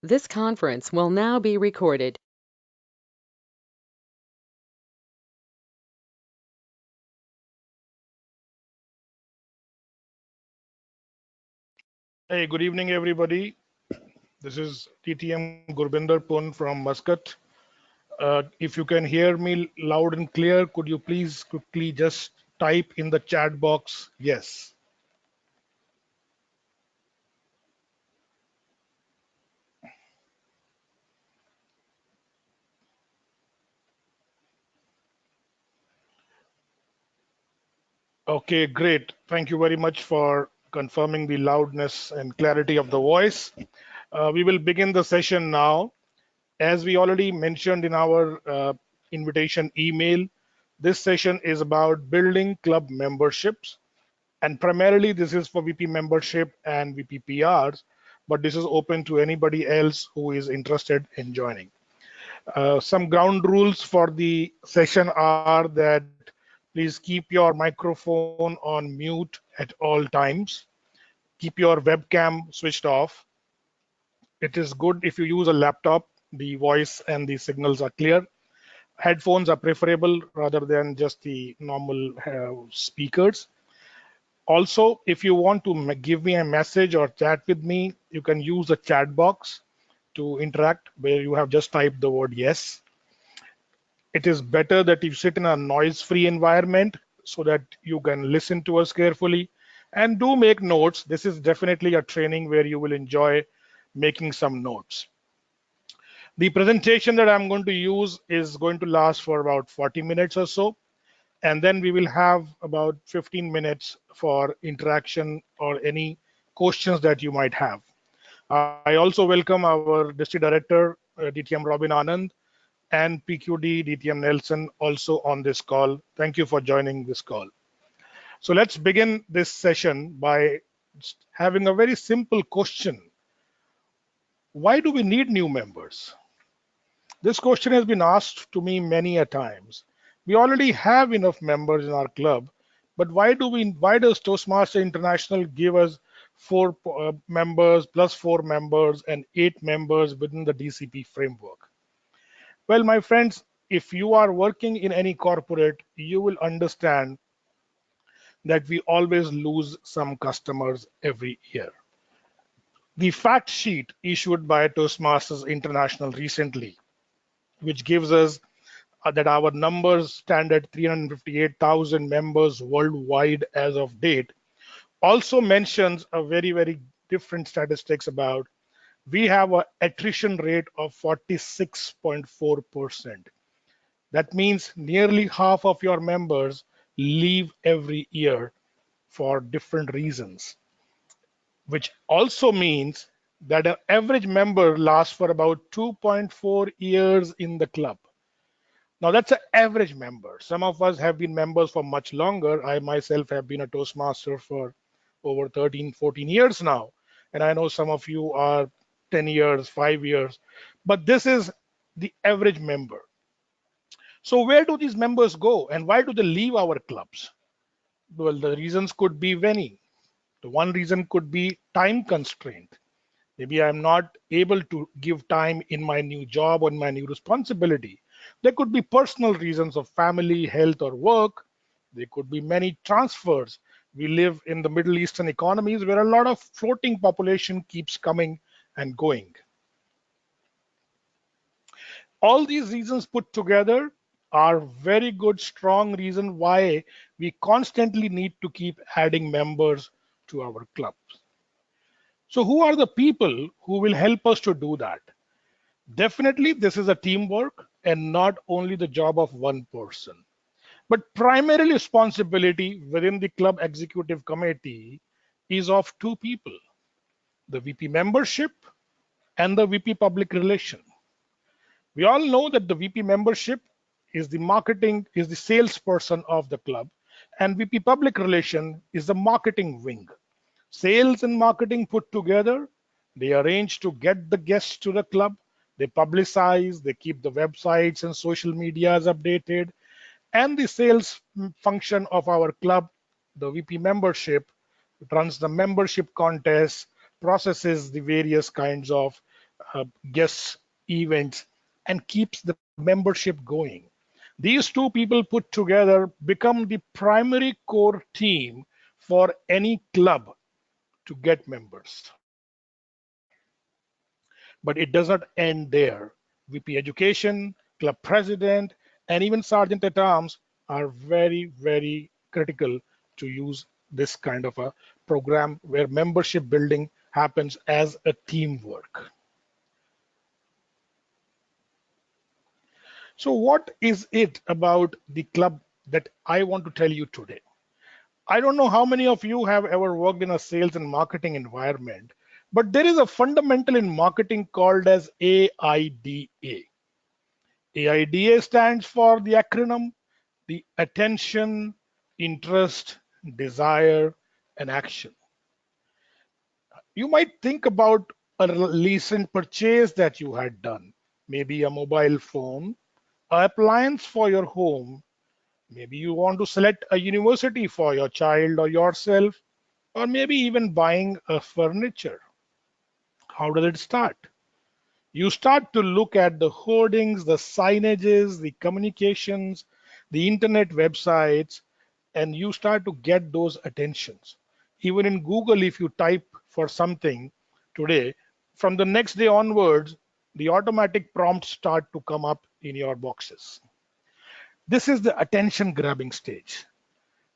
This conference will now be recorded. Hey, good evening, everybody. This is TTM Gurbinder Pun from Muscat. If you can hear me loud and clear, could you please quickly just type in the chat box yes? Okay, great. Thank you very much for confirming the loudness and clarity of the voice. We will begin the session now. As we already mentioned in our invitation email, this session is about building club memberships. And primarily, this is for VP membership and VP PRs, but this is open to anybody else who is interested in joining. Some ground rules for the session are that please keep your microphone on mute at all times. Keep your webcam switched off. It is good if you use a laptop, the voice and the signals are clear. Headphones are preferable rather than just the normal speakers. Also, if you want to give me a message or chat with me, you can use the chat box to interact where you have just typed the word yes. It is better that you sit in a noise-free environment so that you can listen to us carefully and do make notes. This is definitely a training where you will enjoy making some notes. The presentation that I'm going to use is going to last for about 40 minutes or so. And then we will have about 15 minutes for interaction or any questions that you might have. I also welcome our District Director, DTM Robin Anand, and PQD DTM Nelson also on this call. Thank you for joining this call. So let's begin this session by having a very simple question. Why do we need new members? This question has been asked to me many a times. We already have enough members in our club, but why does Toastmaster International give us four members plus four members and 8 members within the DCP framework? Well, my friends, if you are working in any corporate, you will understand that we always lose some customers every year. The fact sheet issued by Toastmasters International recently, which gives us that our numbers stand at 358,000 members worldwide as of date, also mentions a very different statistics about we have an attrition rate of 46.4%. That means nearly half of your members leave every year for different reasons, which also means that an average member lasts for about 2.4 years in the club. Now that's an average member. Some of us have been members for much longer. I myself have been a Toastmaster for over 13, 14 years now. And I know some of you are 10 years, 5 years, but this is the average member. So where do these members go and why do they leave our clubs? Well, the reasons could be many. The one reason could be time constraint. Maybe I'm not able to give time in my new job or my new responsibility. There could be personal reasons of family, health, or work. There could be many transfers. We live in the Middle Eastern economies where a lot of floating population keeps coming and going. All these reasons put together are very good, strong reason why we constantly need to keep adding members to our clubs. So who are the people who will help us to do that? Definitely, this is a teamwork and not only the job of one person, but primarily responsibility within the club executive committee is of two people, the VP membership and the VP public relation. We all know that the VP membership is the salesperson of the club, and VP public relation is the marketing wing. Sales and marketing put together, they arrange to get the guests to the club, they publicize, they keep the websites and social medias updated, and the sales function of our club, the VP membership, runs the membership contests, processes the various kinds of guests, events, and keeps the membership going. These two people put together become the primary core team for any club to get members. But it does not end there. VP Education, club president, and even sergeant at arms are very, very critical to use this kind of a program where membership building happens as a teamwork. So, what is it about the club that I want to tell you today? I don't know how many of you have ever worked in a sales and marketing environment, but there is a fundamental in marketing called as AIDA. AIDA stands for the acronym, the attention, interest, desire, and action. You might think about a recent purchase that you had done, maybe a mobile phone, an appliance for your home. Maybe you want to select a university for your child or yourself, or maybe even buying a furniture. How does it start? You start to look at the hoardings, the signages, the communications, the internet websites, and you start to get those attentions. Even in Google, if you type for something today, from the next day onwards, the automatic prompts start to come up in your boxes. This is the attention grabbing stage.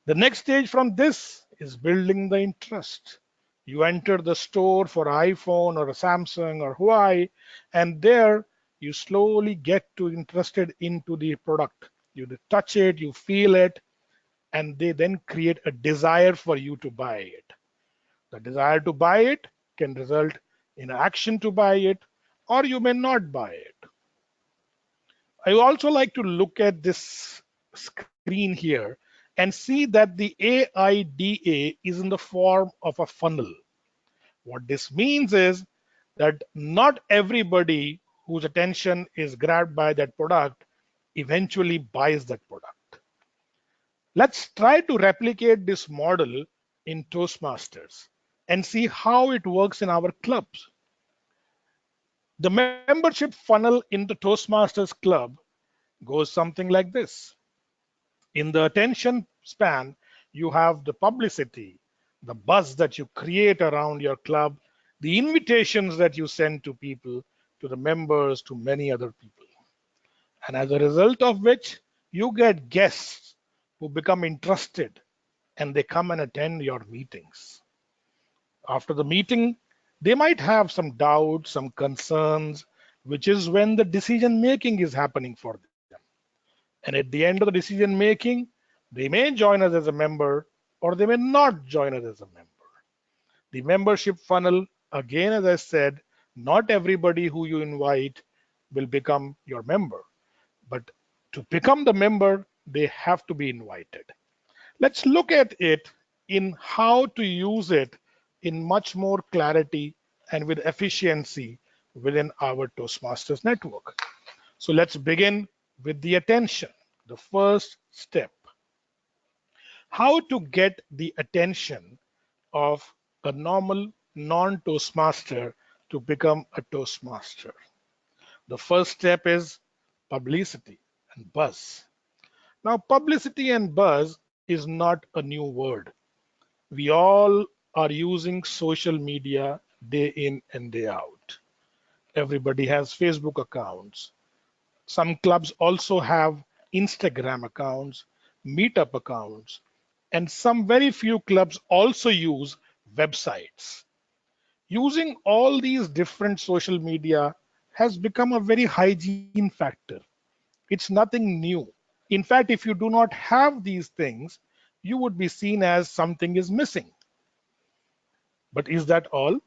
The next stage from this is building the interest. You enter the store for iPhone or a Samsung or Huawei, and there you slowly get to interested into the product. You touch it, you feel it, and they then create a desire for you to buy it. The desire to buy it can result in action to buy it, or you may not buy it. I also like to look at this screen here and see that the AIDA is in the form of a funnel. What this means is that not everybody whose attention is grabbed by that product eventually buys that product. Let's try to replicate this model in Toastmasters and see how it works in our clubs. The membership funnel in the Toastmasters club goes something like this. In the attention span, you have the publicity, the buzz that you create around your club, the invitations that you send to people, to the members, to many other people. And as a result of which, you get guests who become interested and they come and attend your meetings. After the meeting, they might have some doubts, some concerns, which is when the decision making is happening for them. And at the end of the decision making, they may join us as a member or they may not join us as a member. The membership funnel, again, as I said, not everybody who you invite will become your member, but to become the member, they have to be invited. Let's look at it in how to use it in much more clarity and with efficiency within our Toastmasters network. So let's begin with the attention, the first step. How to get the attention of a normal non-Toastmaster to become a Toastmaster. The first step is publicity and buzz. Now, publicity and buzz is not a new word. We all are using social media day in and day out. Everybody has Facebook accounts. Some clubs also have Instagram accounts, Meetup accounts, and some very few clubs also use websites. Using all these different social media has become a very hygiene factor. It's nothing new. In fact, if you do not have these things, you would be seen as something is missing. But is that all?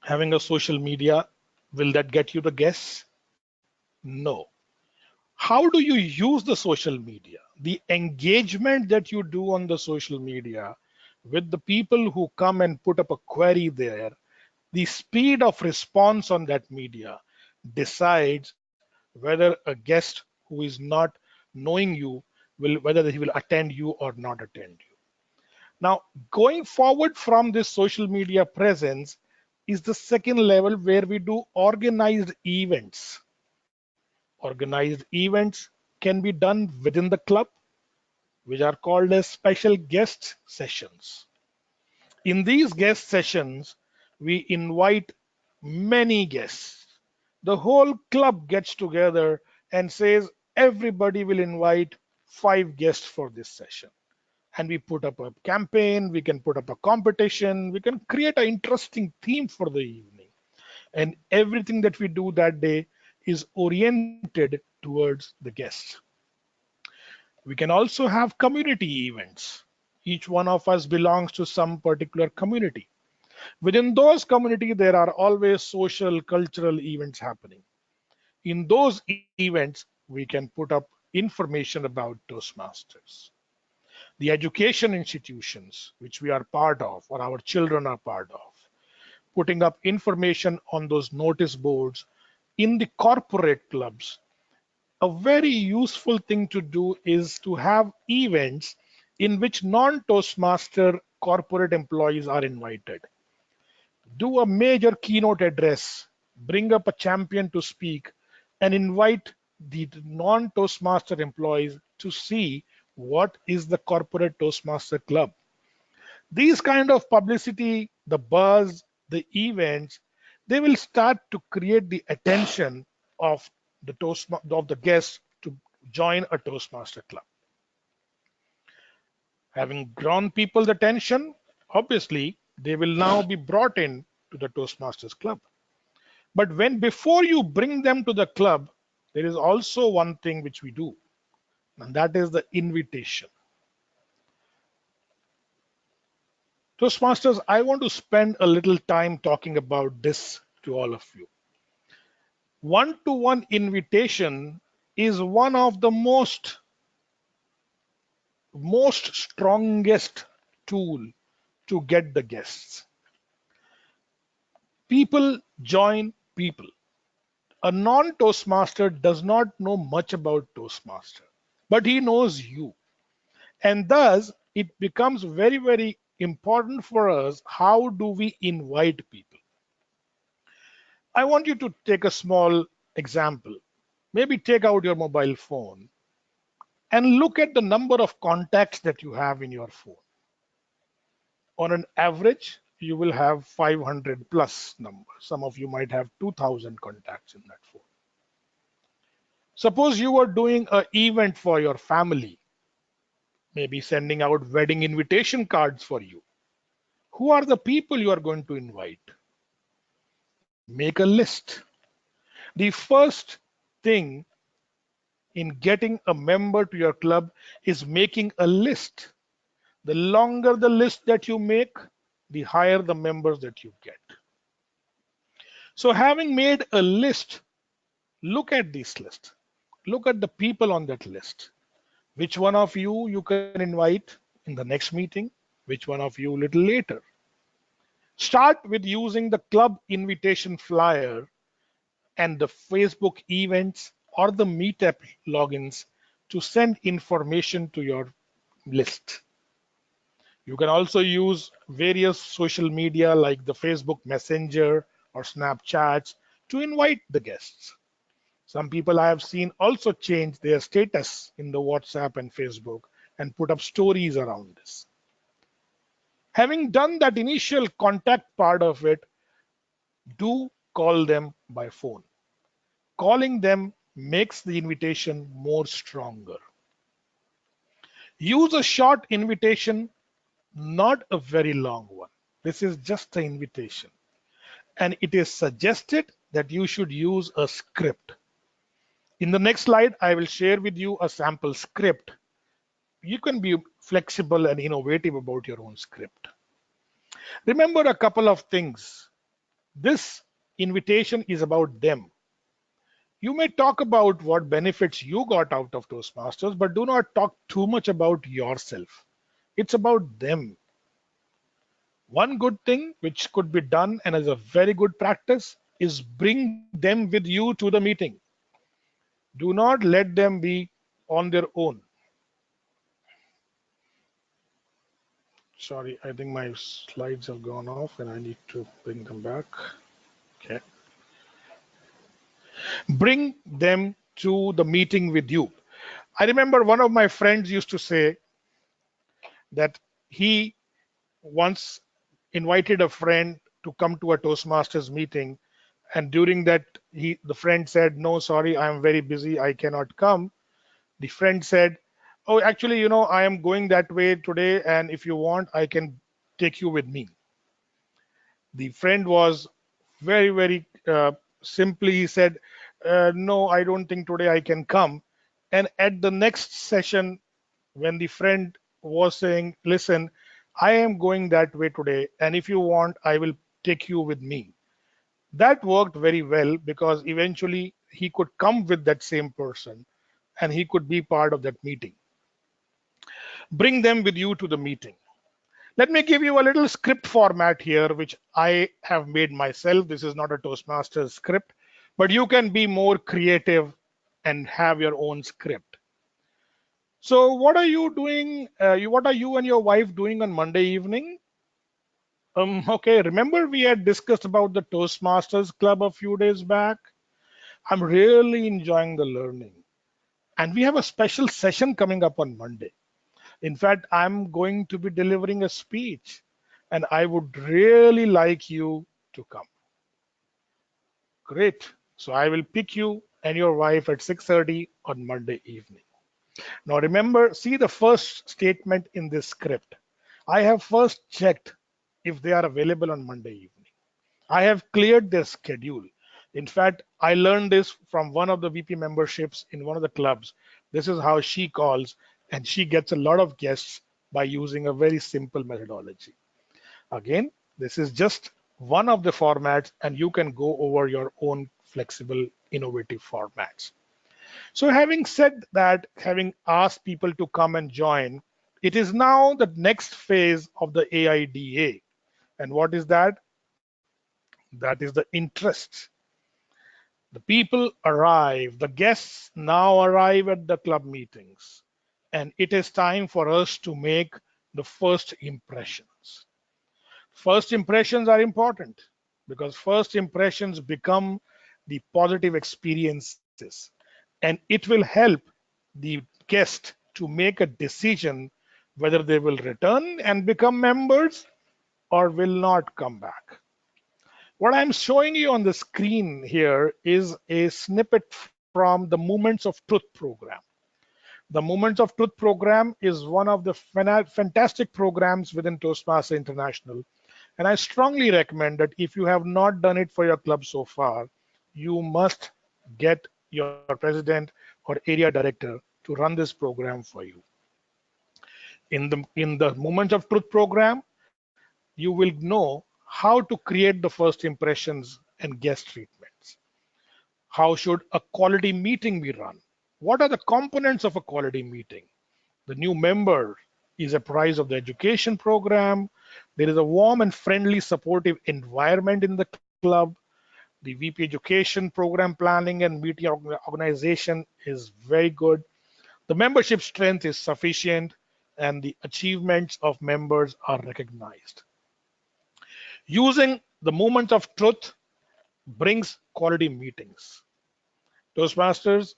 Having a social media, will that get you the guess? No. How do you use the social media? The engagement that you do on the social media with the people who come and put up a query there, the speed of response on that media decides whether a guest who is not knowing you will, whether he will attend you or not attend you. Now, going forward from this social media presence is the second level where we do organized events. Organized events can be done within the club, which are called as special guest sessions. In these guest sessions, we invite many guests. The whole club gets together and says everybody will invite 5 guests for this session. And we put up a campaign, we can put up a competition, we can create an interesting theme for the evening. And everything that we do that day is oriented towards the guests. We can also have community events. Each one of us belongs to some particular community. Within those community, there are always social, cultural events happening. In those events, we can put up information about Toastmasters. The education institutions, which we are part of, or our children are part of, putting up information on those notice boards. In the corporate clubs, a very useful thing to do is to have events in which non-Toastmaster corporate employees are invited. Do a major keynote address, bring up a champion to speak, and invite the non-Toastmaster employees to see what is the corporate Toastmaster club. These kind of publicity, the buzz, the events, they will start to create the attention of the guests to join a Toastmaster club. Having drawn people's attention, obviously they will now be brought in to the Toastmasters club. But when before you bring them to the club, there is also one thing which we do, and that is the invitation. Toastmasters, I want to spend a little time talking about this to all of you. One-to-one invitation is one of the most strongest tool to get the guests. People join people. A non-Toastmaster does not know much about Toastmaster, but he knows you. And thus, it becomes very, very important for us. How do we invite people? I want you to take a small example. Maybe take out your mobile phone and look at the number of contacts that you have in your phone. On an average, you will have 500 plus numbers. Some of you might have 2000 contacts in that phone. Suppose you are doing an event for your family, maybe sending out wedding invitation cards for you. Who are the people you are going to invite? Make a list. The first thing in getting a member to your club is making a list. The longer the list that you make, the higher the members that you get. So having made a list, look at this list. Look at the people on that list. Which one of you can invite in the next meeting? Which one of you a little later? Start with using the club invitation flyer and the Facebook events or the Meetup logins to send information to your list. You can also use various social media like the Facebook Messenger or Snapchats to invite the guests. Some people I have seen also change their status in the WhatsApp and Facebook and put up stories around this. Having done that initial contact part of it, do call them by phone. Calling them makes the invitation more stronger. Use a short invitation, not a very long one. This is just an invitation. And it is suggested that you should use a script. In the next slide, I will share with you a sample script. You can be flexible and innovative about your own script. Remember a couple of things. This invitation is about them. You may talk about what benefits you got out of Toastmasters, but do not talk too much about yourself. It's about them. One good thing which could be done and is a very good practice is bring them with you to the meeting. Do not let them be on their own. Sorry, I think my slides have gone off and I need to bring them back. Okay. Bring them to the meeting with you. I remember one of my friends used to say that he once invited a friend to come to a Toastmasters meeting, and during that, the friend said, "No, sorry, I am very busy, I cannot come." The friend said, "Oh, actually, I am going that way today, and if you want, I can take you with me." The friend was very, very simply he said, "No, I don't think today I can come." And at the next session, when the friend was saying, "Listen, I am going that way today, and if you want, I will take you with me." That worked very well because eventually he could come with that same person and he could be part of that meeting. Bring them with you to the meeting. Let me give you a little script format here, which I have made myself. This is not a Toastmasters script, but you can be more creative and have your own script. So, what are you doing? What are you and your wife doing on Monday evening? Okay, remember we had discussed about the Toastmasters Club a few days back? I'm really enjoying the learning. And we have a special session coming up on Monday. In fact, I'm going to be delivering a speech, and I would really like you to come. Great. So I will pick you and your wife at 6:30 on Monday evening. Now remember, see the first statement in this script. I have first checked if they are available on Monday evening. I have cleared their schedule. In fact, I learned this from one of the VP memberships in one of the clubs. This is how she calls, and she gets a lot of guests by using a very simple methodology. Again, this is just one of the formats, and you can go over your own flexible, innovative formats. So, having said that, having asked people to come and join, it is now the next phase of the AIDA. And what is that? That is the interest. The people arrive, the guests now arrive at the club meetings, and it is time for us to make the first impressions. First impressions are important because first impressions become the positive experiences, and it will help the guest to make a decision whether they will return and become members or will not come back. What I'm showing you on the screen here is a snippet from the Moments of Truth program. The Moments of Truth program is one of the fantastic programs within Toastmasters International. And I strongly recommend that if you have not done it for your club so far, you must get your president or area director to run this program for you. In the Moments of Truth program, you will know how to create the first impressions and guest treatments. How should a quality meeting be run? What are the components of a quality meeting? The new member is apprised of the education program. There is a warm and friendly, supportive environment in the club. The VP education program planning and meeting organization is very good. The membership strength is sufficient and the achievements of members are recognized. Using the moment of truth brings quality meetings. Toastmasters,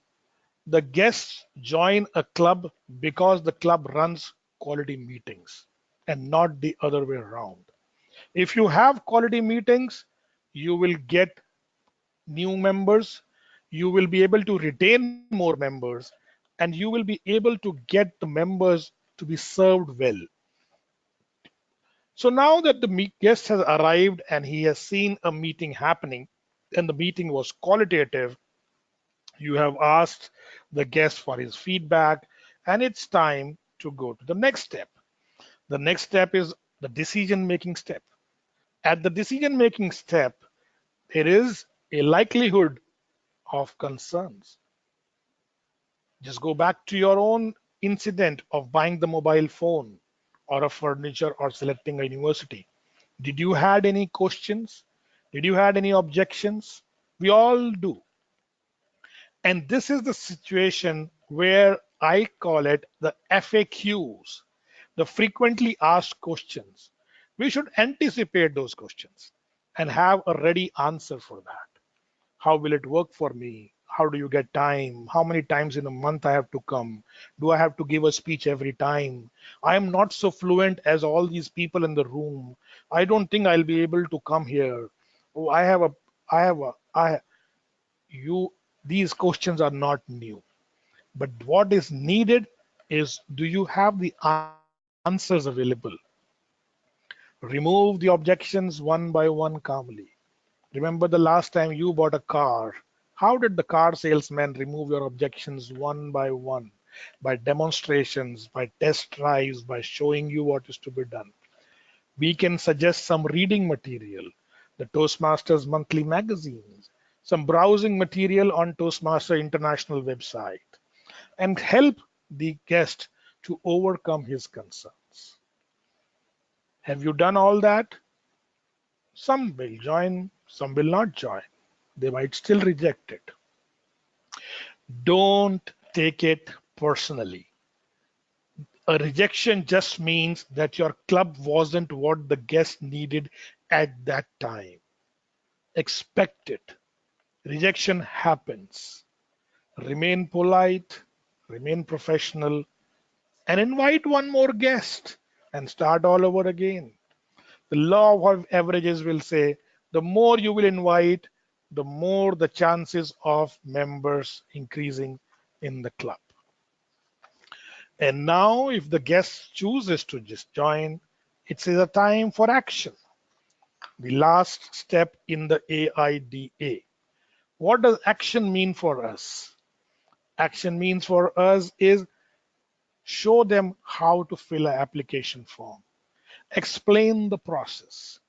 the guests join a club because the club runs quality meetings and not the other way around. If you have quality meetings, you will get new members, you will be able to retain more members, and you will be able to get the members to be served well. So now that the guest has arrived and he has seen a meeting happening, and the meeting was qualitative, you have asked the guest for his feedback, and it's time to go to the next step. The next step is the decision making step. At the decision making step, there is a likelihood of concerns. Just go back to your own incident of buying the mobile phone or a furniture or selecting a university. Did you had any questions? Did you had any objections? We all do. And this is the situation where I call it the FAQs. the frequently asked questions. We should anticipate those questions and have a ready answer for that. How will it work for me? How do you get time? How many times in a month I have to come? Do I have to give a speech every time? I am not so fluent as all these people in the room. I don't think I'll be able to come here. Oh, you, these questions are not new. But what is needed is, do you have the answers available? Remove the objections one by one calmly. Remember the last time you bought a car. How did the car salesman remove your objections one by one? By demonstrations, by test drives, by showing you what is to be done. We can suggest some reading material, the Toastmasters monthly magazines, some browsing material on Toastmaster International website, and help the guest to overcome his concerns. Have you done all that? Some will join, some will not join. They might still reject it. Don't take it personally. A rejection just means that your club wasn't what the guest needed at that time. Expect it. Rejection happens. Remain polite, remain professional, and invite one more guest and start all over again. The law of averages will say the more you will invite, the more the chances of members increasing in the club. And now, if the guest chooses to just join, it is a time for action. The last step in the AIDA. What does action mean for us? Action means for us is show them how to fill an application form, explain the process.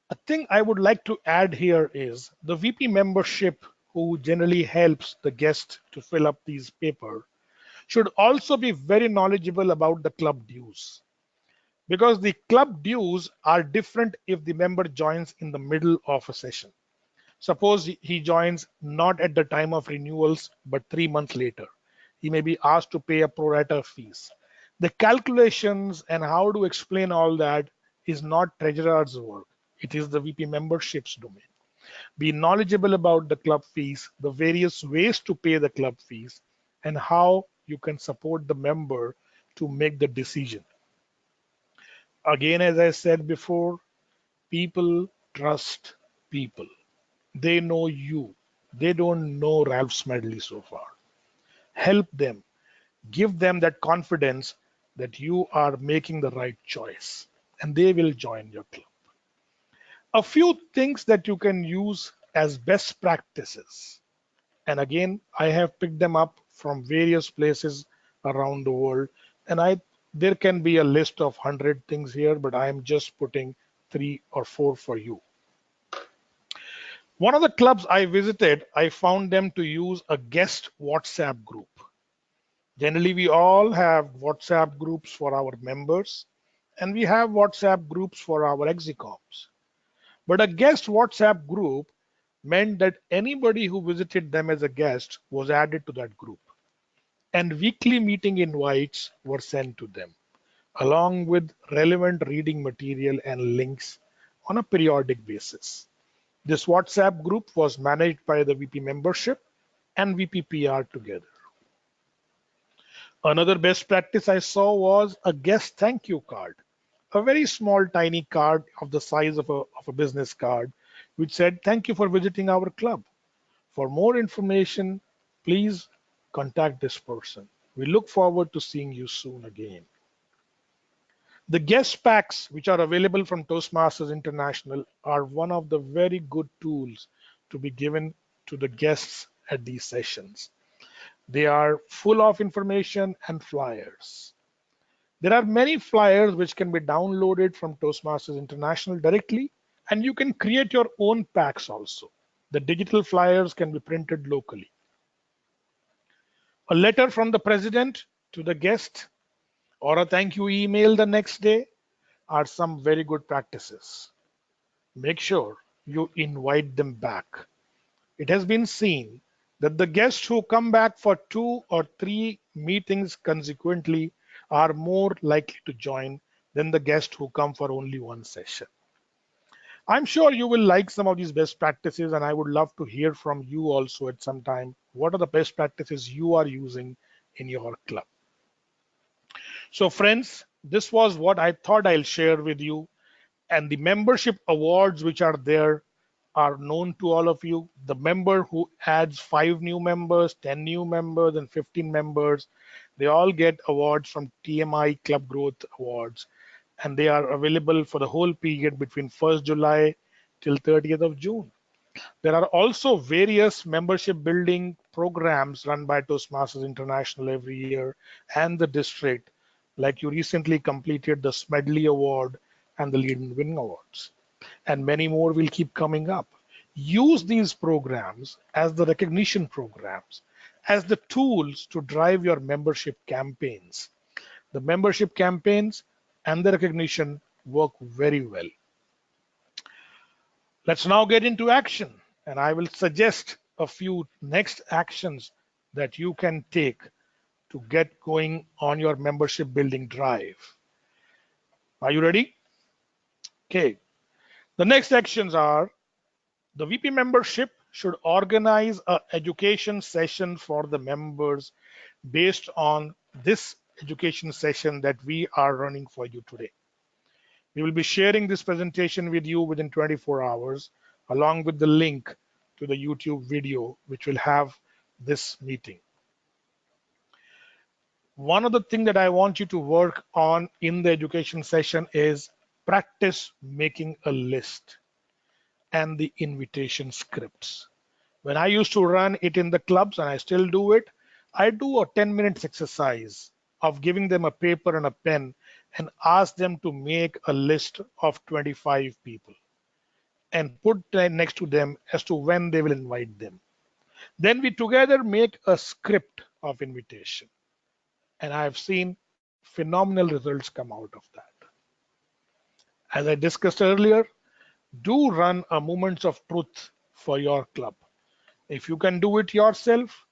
A thing I would like to add here is the VP membership, who generally helps the guest to fill up these paper, should also be very knowledgeable about the club dues, because the club dues are different if the member joins in the middle of a session. Suppose he joins not at the time of renewals but 3 months later. He may be asked to pay a pro rata fees. The calculations and how to explain all that is not treasurer's work. It is the VP membership's domain. Be knowledgeable about the club fees, the various ways to pay the club fees, and how you can support the member to make the decision. Again, as I said before, people trust people. They know you. They don't know Ralph Smedley so far. Help them. Give them that confidence that you are making the right choice, and they will join your club. A few things that you can use as best practices. And again, I have picked them up from various places around the world. And there can be a list of 100 things here, but I am just putting 3 or 4 for you. One of the clubs I visited, I found them to use a guest WhatsApp group. Generally, we all have WhatsApp groups for our members, and we have WhatsApp groups for our execoms. But a guest WhatsApp group meant that anybody who visited them as a guest was added to that group, and weekly meeting invites were sent to them, along with relevant reading material and links on a periodic basis. This WhatsApp group was managed by the VP membership and VP PR together. Another best practice I saw was a guest thank you card, a very small, tiny card of the size of a business card, which said, "Thank you for visiting our club. For more information, please contact this person. We look forward to seeing you soon again." The guest packs, which are available from Toastmasters International, are one of the very good tools to be given to the guests at these sessions. They are full of information and flyers. There are many flyers which can be downloaded from Toastmasters International directly, and you can create your own packs also. The digital flyers can be printed locally. A letter from the president to the guest or a thank you email the next day are some very good practices. Make sure you invite them back. It has been seen that the guests who come back for 2 or 3 meetings consequently are more likely to join than the guests who come for only one session. I'm sure you will like some of these best practices, and I would love to hear from you also at some time. What are the best practices you are using in your club? So, friends, this was what I thought I'll share with you. And the membership awards which are there are known to all of you. The member who adds 5 new members, 10 new members, and 15 members, they all get awards from TMI Club Growth Awards, and they are available for the whole period between 1st July till 30th of June. There are also various membership building programs run by Toastmasters International every year and the district, like you recently completed the Smedley Award and the Lead and Win Awards. And many more will keep coming up. Use these programs as the recognition programs, as the tools to drive your membership campaigns. The membership campaigns and the recognition work very well. Let's now get into action, and I will suggest a few next actions that you can take to get going on your membership building drive. Are you ready? Okay. The next actions are: the VP membership should organize an education session for the members based on this education session that we are running for you today. We will be sharing this presentation with you within 24 hours, along with the link to the YouTube video, which will have this meeting. One of the things that I want you to work on in the education session is practice making a list and the invitation scripts. When I used to run it in the clubs, and I still do it, I do a 10 minutes exercise of giving them a paper and a pen and ask them to make a list of 25 people and put next to them as to when they will invite them. Then we together make a script of invitation. And I have seen phenomenal results come out of that. As I discussed earlier, do run a moments of truth for your club. If you can do it yourself,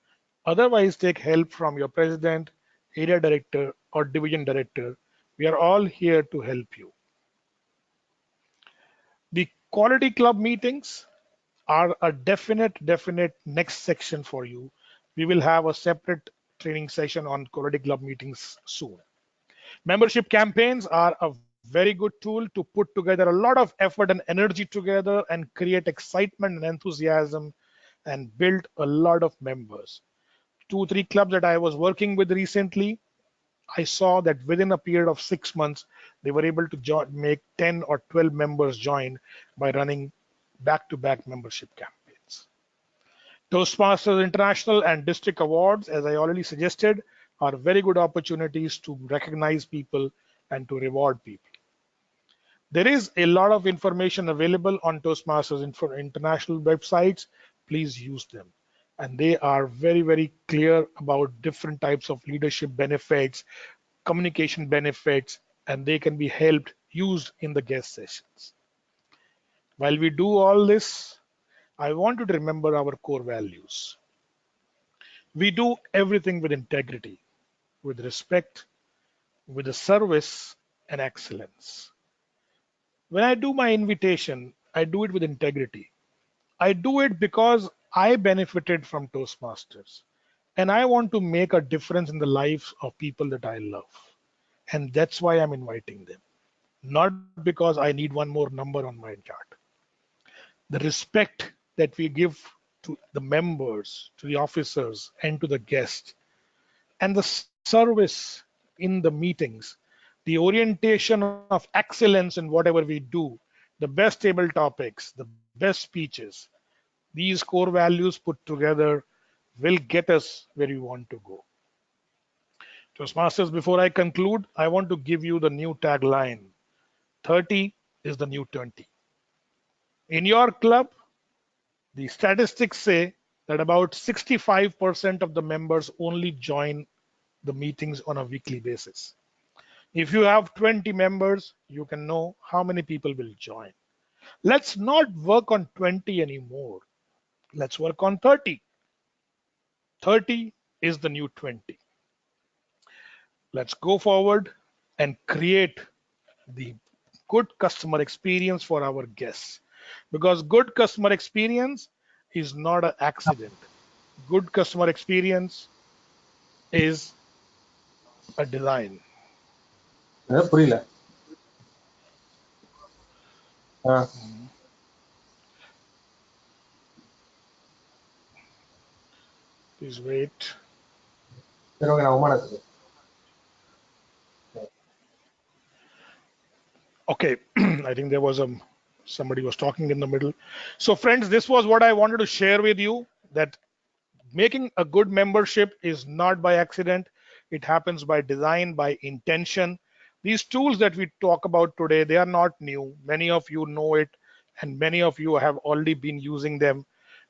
otherwise take help from your president, area director, or division director. We are all here to help you. The quality club meetings are a definite next section for you. We will have a separate training session on quality club meetings soon. Membership campaigns are a very good tool to put together a lot of effort and energy together and create excitement and enthusiasm and build a lot of members. 2, 3 clubs that I was working with recently, I saw that within a period of 6 months, they were able to make 10 or 12 members join by running back-to-back membership campaigns. Toastmasters International and District Awards, as I already suggested, are very good opportunities to recognize people and to reward people. There is a lot of information available on Toastmasters International websites. Please use them. And they are very clear about different types of leadership benefits, communication benefits, and they can be used in the guest sessions. While we do all this, I want you to remember our core values. We do everything with integrity, with respect, with a service and excellence. When I do my invitation, I do it with integrity. I do it because I benefited from Toastmasters and I want to make a difference in the lives of people that I love. And that's why I'm inviting them, not because I need one more number on my chart. The respect that we give to the members, to the officers, and to the guests, and the service in the meetings, the orientation of excellence in whatever we do, the best table topics, the best speeches, these core values put together will get us where we want to go. Toastmasters, before I conclude, I want to give you the new tagline: 30 is the new 20. In your club, the statistics say that about 65% of the members only join the meetings on a weekly basis. If you have 20 members, you can know how many people will join. Let's not work on 20 anymore. Let's work on 30. 30 is the new 20. Let's go forward and create the good customer experience for our guests, because good customer experience is not an accident. Good customer experience is a design. புரியல. Please wait. சரி, okay, நான் உமானத்துக்கு. Okay, I think there was somebody was talking in the middle. So friends, this was what I wanted to share with you, that making a good membership is not by accident. It happens by design, by intention. These tools that we talk about today, they are not new. Many of you know it, and many of you have already been using them.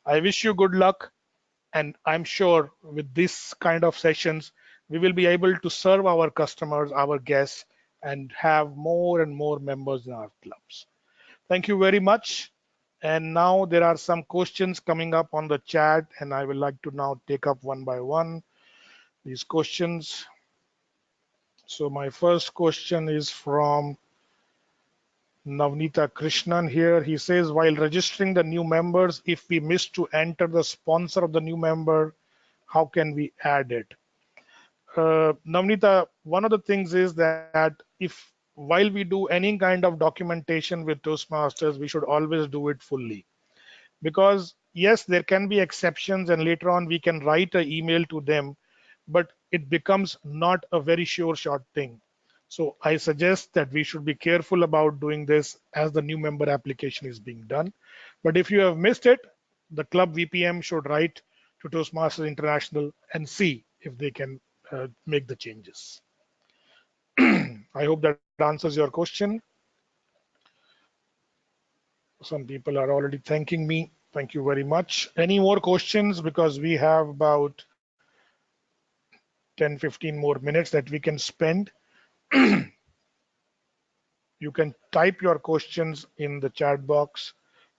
I wish you good luck, and I'm sure with this kind of sessions, we will be able to serve our customers, our guests, and have more and more members in our clubs. Thank you very much. And now there are some questions coming up on the chat, and I would like to now take up one by one these questions. So my first question is from Navnita Krishnan here. He says, while registering the new members, if we miss to enter the sponsor of the new member, how can we add it? Navnita, one of the things is that if while we do any kind of documentation with Toastmasters, we should always do it fully. Because yes, there can be exceptions, and later on we can write an email to them, but it becomes not a very sure shot thing. So I suggest that we should be careful about doing this as the new member application is being done. But if you have missed it, the club VPM should write to Toastmasters International and see if they can make the changes. I hope that answers your question. Some people are already thanking me. Thank you very much. Any more questions? Because we have about 10-15 more minutes that we can spend. You can type your questions in the chat box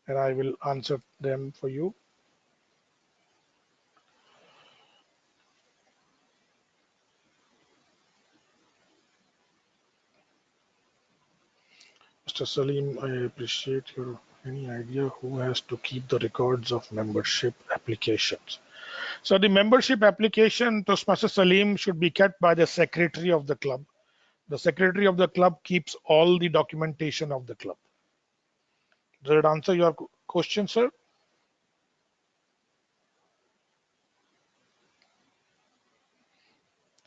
and I will answer them for you. Mr. Salim, I appreciate your any idea who has to keep the records of membership applications. So the membership application, Toastmaster Salim, should be kept by the secretary of the club. The secretary of the club keeps all the documentation of the club. Does it answer your question, sir?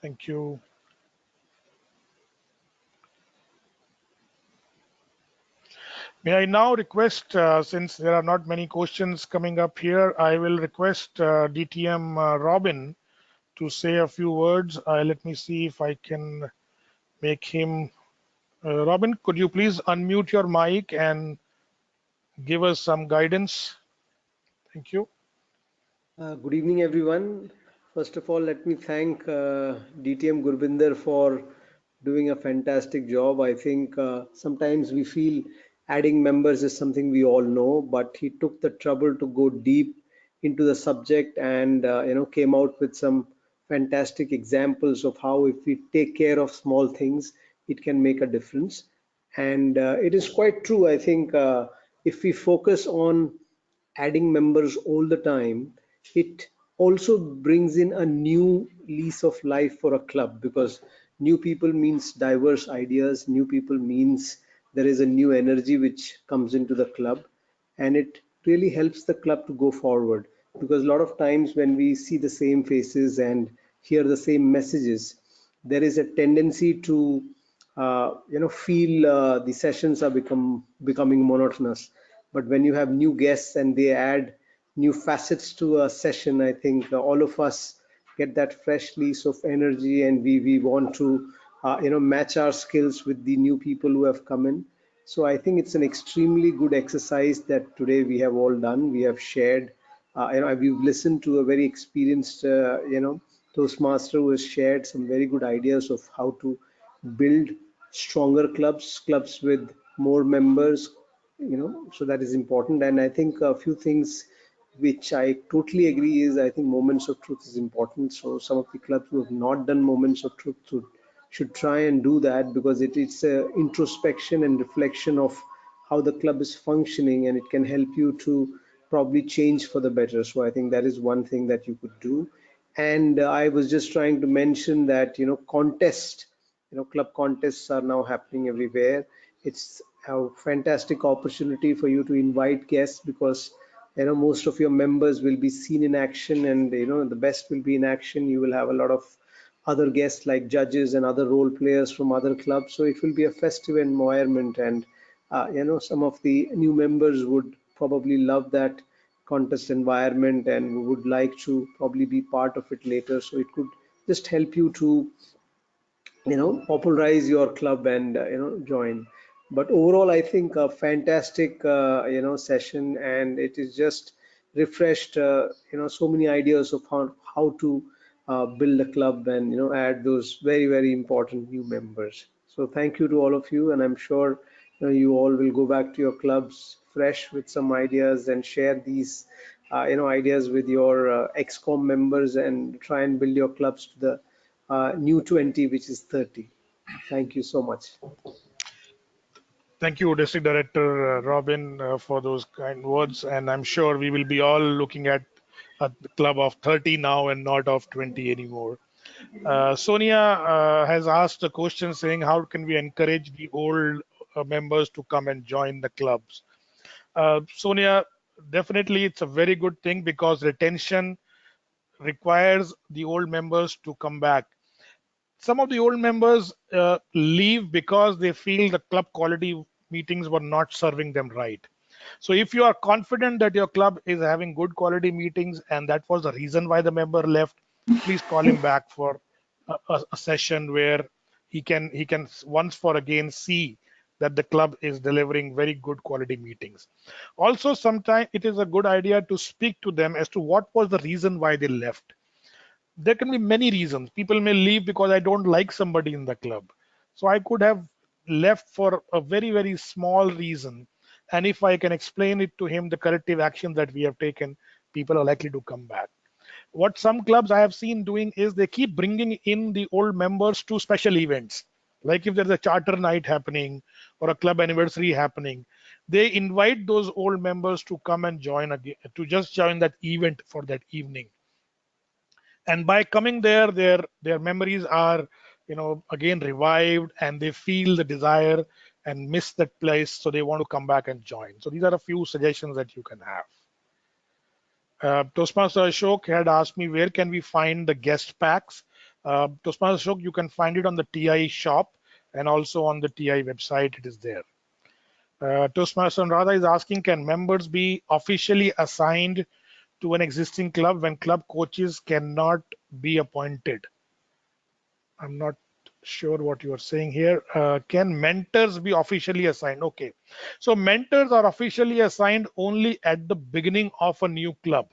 Thank you. May I now request, since there are not many questions coming up here, I will request DTM Robin to say a few words. Let me see if I can make him. Robin, could you please unmute your mic and give us some guidance? Thank you. Good evening, everyone. First of all, let me thank DTM Gurbinder for doing a fantastic job. I think sometimes we feel adding members is something we all know, but he took the trouble to go deep into the subject and came out with some fantastic examples of how if we take care of small things, it can make a difference. And it is quite true. I think if we focus on adding members all the time, it also brings in a new lease of life for a club, because new people means diverse ideas, new people means there is a new energy which comes into the club, and it really helps the club to go forward. Because a lot of times when we see the same faces and hear the same messages, there is a tendency to feel the sessions are becoming monotonous. But when you have new guests and they add new facets to a session, I think all of us get that fresh lease of energy, and we want to match our skills with the new people who have come in. So I think it's an extremely good exercise that today we have all done. We have shared, we've listened to a very experienced Toastmaster who has shared some very good ideas of how to build stronger clubs with more members, so that is important. And I think a few things which I totally agree is, I think moments of truth is important. So some of the clubs who have not done moments of truth should should try and do that, because it's a introspection and reflection of how the club is functioning, and it can help you to probably change for the better. So I think that is one thing that you could do. And I was just trying to mention that, club contests are now happening everywhere. It's a fantastic opportunity for you to invite guests, because most of your members will be seen in action, and the best will be in action. You will have a lot of other guests like judges and other role players from other clubs, so it will be a festive environment. And some of the new members would probably love that contest environment and would like to probably be part of it later. So it could just help you to popularize your club and join. But overall, I think a fantastic session, and it is just refreshed so many ideas of how to build a club and add those very, very important new members. So thank you to all of you, and I'm sure you all will go back to your clubs fresh with some ideas and share these ideas with your excom members, and try and build your clubs to the new 20, which is 30. Thank you so much. Thank you, District Director Robin, for those kind words. And I'm sure we will be all looking at a club of 30 now and not of 20 anymore. Sonia has asked a question saying, how can we encourage the old members to come and join the clubs? Sonia, definitely it's a very good thing, because retention requires the old members to come back. Some of the old members leave because they feel the club quality meetings were not serving them right. So if you are confident that your club is having good quality meetings and that was the reason why the member left, please call him back for a session where he can once for again see that the club is delivering very good quality meetings. Also, sometimes it is a good idea to speak to them as to what was the reason why they left. There can be many reasons. People may leave because I don't like somebody in the club. So I could have left for a very, very small reason. And if I can explain it to him, the corrective action that we have taken, people are likely to come back. What some clubs I have seen doing is they keep bringing in the old members to special events. Like if there's a charter night happening or a club anniversary happening, they invite those old members to come and join again, to just join that event for that evening. And by coming there, their memories are again revived, and they feel the desire and miss that place, so they want to come back and join. So these are a few suggestions that you can have. Toastmaster Ashok had asked me, where can we find the guest packs? Toastmaster Ashok, you can find it on the TI shop, and also on the TI website it is there. Toastmaster Anuradha is asking, can members be officially assigned to an existing club when club coaches cannot be appointed? I'm not sure what you are saying here. Can mentors be officially assigned? Okay, so mentors are officially assigned only at the beginning of a new club,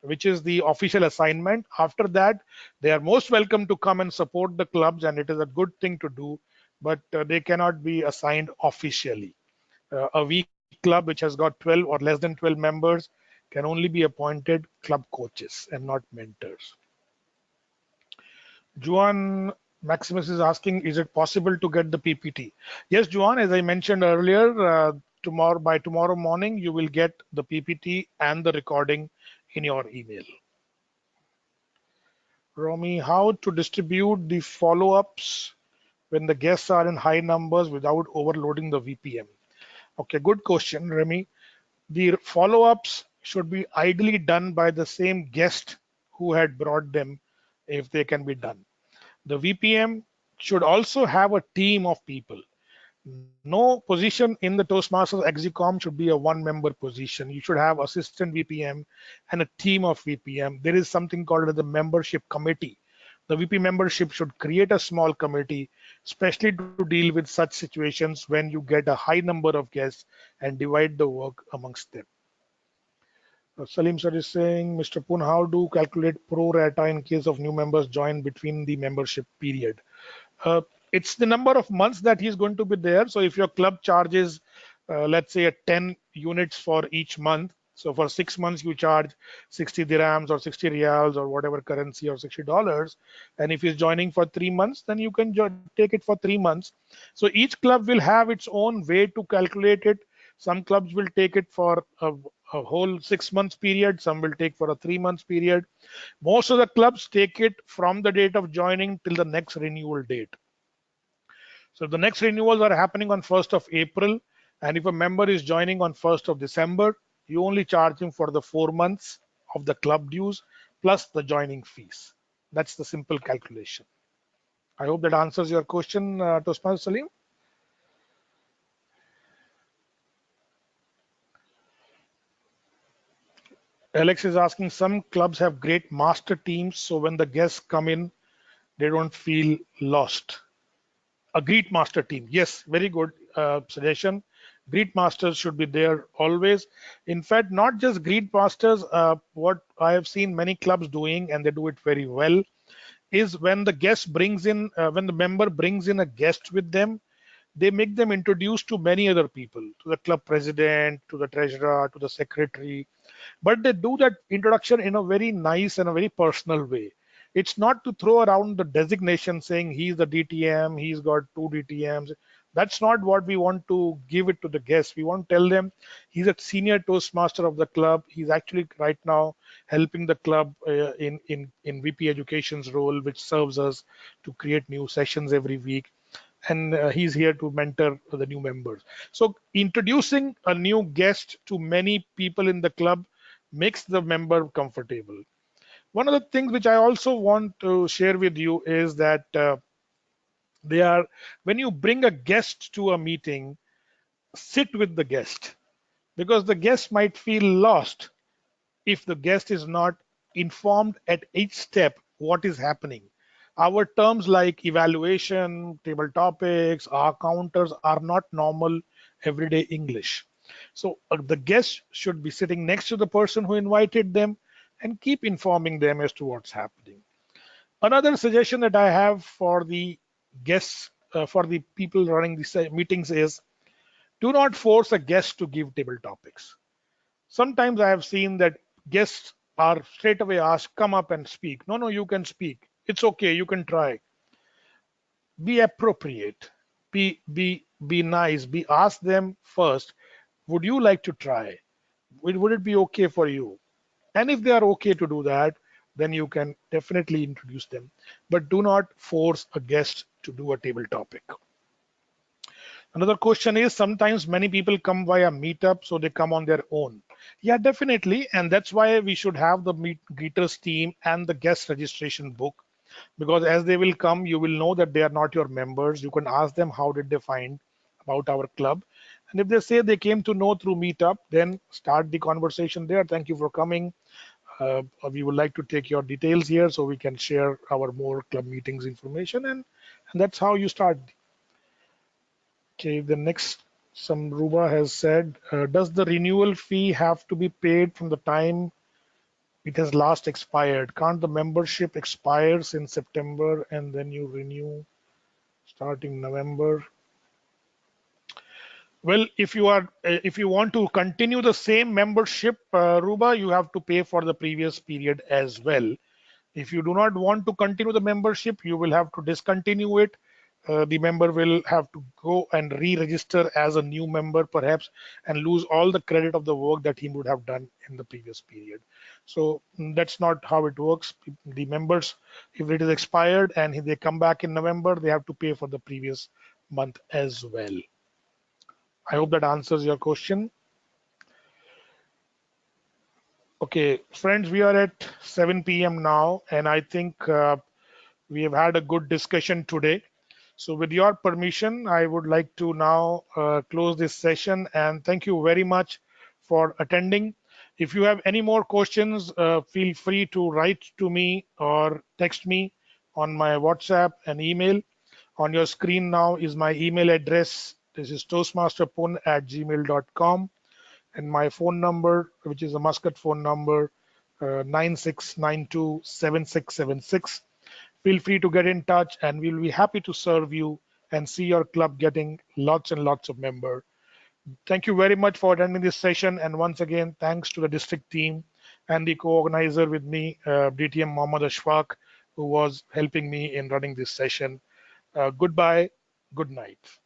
which is the official assignment. After that, they are most welcome to come and support the clubs, and it is a good thing to do, but they cannot be assigned officially. A weak club which has got 12 or less than 12 members can only be appointed club coaches and not mentors. Juan Maximus is asking, is it possible to get the PPT? Yes, Juan, as I mentioned earlier, by tomorrow morning, you will get the PPT and the recording in your email. Romy, how to distribute the follow-ups when the guests are in high numbers without overloading the VPM? Okay, good question, Remy. The follow-ups should be ideally done by the same guest who had brought them, if they can be done. The VPM should also have a team of people. No position in the Toastmasters Execom should be a one-member position. You should have assistant VPM and a team of VPM. There is something called the membership committee. The VP membership should create a small committee, especially to deal with such situations when you get a high number of guests and divide the work amongst them. Salim sir is saying, Mr. Pun, how do calculate pro rata in case of new members join between the membership period? It's the number of months that he's going to be there. So if your club charges, let's say, 10 units for each month, So for 6 months, you charge 60 dirhams or 60 riyals or whatever currency or $60. And if he's joining for 3 months, then you can take it for 3 months. So each club will have its own way to calculate it. Some clubs will take it for a whole 6 months period. Some will take for a 3 months period. Most of the clubs take it from the date of joining till the next renewal date. So the next renewals are happening on 1st of April. And if a member is joining on 1st of December, you only charge him for the 4 months of the club dues plus the joining fees. That's the simple calculation. I hope that answers your question, Tosman Salim. Alex is asking, some clubs have great master teams, so when the guests come in, they don't feel lost. A great master team. Yes, very good suggestion. Greet masters should be there always. In fact, not just greet masters, what I have seen many clubs doing, and they do it very well, is when the guest brings in, when the member brings in a guest with them, they make them introduced to many other people, to the club president, to the treasurer, to the secretary. But they do that introduction in a very nice and a very personal way. It's not to throw around the designation saying he's the DTM, he's got 2 DTMs. That's not what we want to give it to the guests. We want to tell them he's a senior Toastmaster of the club. He's actually right now helping the club in VP Education's role, which serves us to create new sessions every week. And he's here to mentor the new members. So introducing a new guest to many people in the club makes the member comfortable. One of the things which I also want to share with you is that when you bring a guest to a meeting, sit with the guest, because the guest might feel lost if the guest is not informed at each step what is happening. Our terms like evaluation, table topics, our counters are not normal everyday English. So the guest should be sitting next to the person who invited them and keep informing them as to what's happening. Another suggestion that I have for the guests, for the people running these meetings is, do not force a guest to give table topics. Sometimes I have seen that guests are straight away asked, come up and speak. No, you can speak. It's okay, you can try. Be appropriate, be nice, ask them first, would you like to try? Would it be okay for you? And if they are okay to do that, then you can definitely introduce them. But do not force a guest to do a table topic. Another question is, sometimes many people come via meetup, so they come on their own. Yeah, definitely. And that's why we should have the greeters team and the guest registration book, because as they will come, you will know that they are not your members. You can ask them how did they find about our club. And if they say they came to know through meetup, then start the conversation there. Thank you for coming. We would like to take your details here so we can share our more club meetings information, and that's how you start. Okay, the next, some Ruba has said, does the renewal fee have to be paid from the time it has last expired? Can't the membership expires in September and then you renew starting November? Well, if you want to continue the same membership, Ruba, you have to pay for the previous period as well. If you do not want to continue the membership, you will have to discontinue it. The member will have to go and re-register as a new member perhaps, and lose all the credit of the work that he would have done in the previous period. So that's not how it works. The members, if it is expired and they come back in November, they have to pay for the previous month as well. I hope that answers your question. Okay, friends, we are at 7 p.m. now, and I think we have had a good discussion today. So with your permission, I would like to now close this session, and thank you very much for attending. If you have any more questions, feel free to write to me or text me on my WhatsApp and email. On your screen now is my email address. This is toastmasterpun@gmail.com, and my phone number, which is a Muscat phone number, 96927676. Feel free to get in touch, and we'll be happy to serve you and see your club getting lots and lots of members. Thank you very much for attending this session. And once again, thanks to the district team and the co-organizer with me, DTM Mohammad Ashfaq, who was helping me in running this session. Goodbye. Good night.